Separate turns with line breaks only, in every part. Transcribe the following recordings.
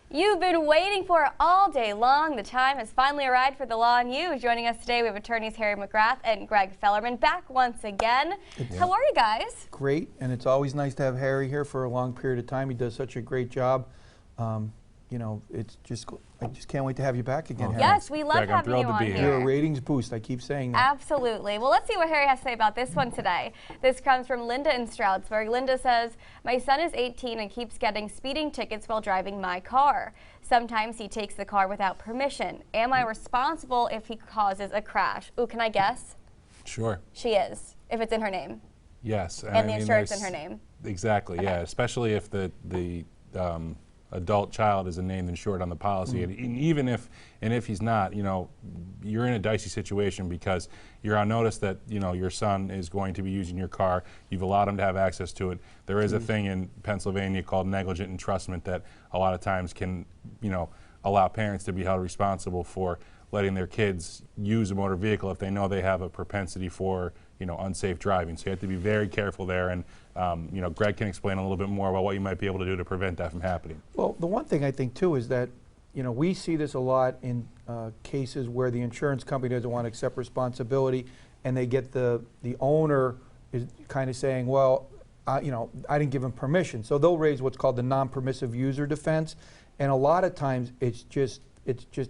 You've been waiting for it all day long. The time has finally arrived for the Law and You. Joining us today, we have attorneys Harry McGrath and Greg Fellerman back once again. How are you guys?
Great, and it's always nice to have Harry here for a long period of time. He does such a great job. You know, I just can't wait to have you back again, Harry.
Yes, we love
Greg,
having you on here.
You're a ratings boost. I keep saying that.
Absolutely. Well, let's see what Harry has to say about this one today. This comes from Linda in Stroudsburg. Linda says, my son is 18 and keeps getting speeding tickets while driving my car. Sometimes he takes the car without permission. Am I responsible if he causes a crash? Ooh, can I guess?
Sure.
She is, if it's in her name.
Yes.
And the insurance in her name.
Exactly, okay. Yeah, especially if the adult child is a named insured on the policy, and even if he's not, you know, you're in a dicey situation because you're on notice that, you know, your son is going to be using your car. You've allowed him to have access to it. There is a thing in Pennsylvania called negligent entrustment that a lot of times can, you know, allow parents to be held responsible for letting their kids use a motor vehicle if they know they have a propensity for, you know, unsafe driving. So you have to be very careful there, and you know, Greg can explain a little bit more about what you might be able to do to prevent that from happening.
Well, the one thing I think too is that, you know, we see this a lot in cases where the insurance company doesn't want to accept responsibility, and they get the owner is kind of saying, well, you know, I didn't give him permission, so they'll raise what's called the non-permissive user defense, and a lot of times it's just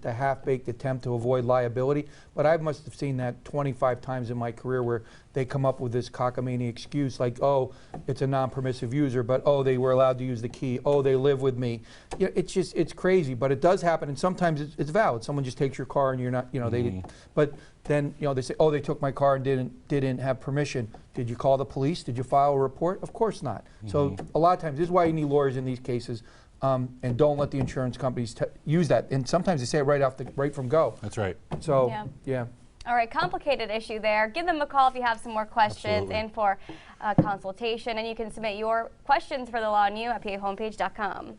a half-baked attempt to avoid liability. But I must have seen that 25 times in my career where they come up with this cockamamie excuse like, oh, it's a non-permissive user, but oh, they were allowed to use the key. Oh, they live with me. You know, it's crazy, but it does happen, and sometimes it's valid. Someone just takes your car and you're not, you know, they didn't. But then, you know, they say, oh, they took my car and didn't have permission. Did you call the police? Did you file a report? Of course not. So a lot of times, this is why you need lawyers in these cases. And don't let the insurance companies use that. And sometimes they say it right from go.
That's right.
So, yeah.
All right, complicated issue there. Give them a call if you have some more questions and for a consultation. And you can submit your questions for the Law and You at pahomepage.com.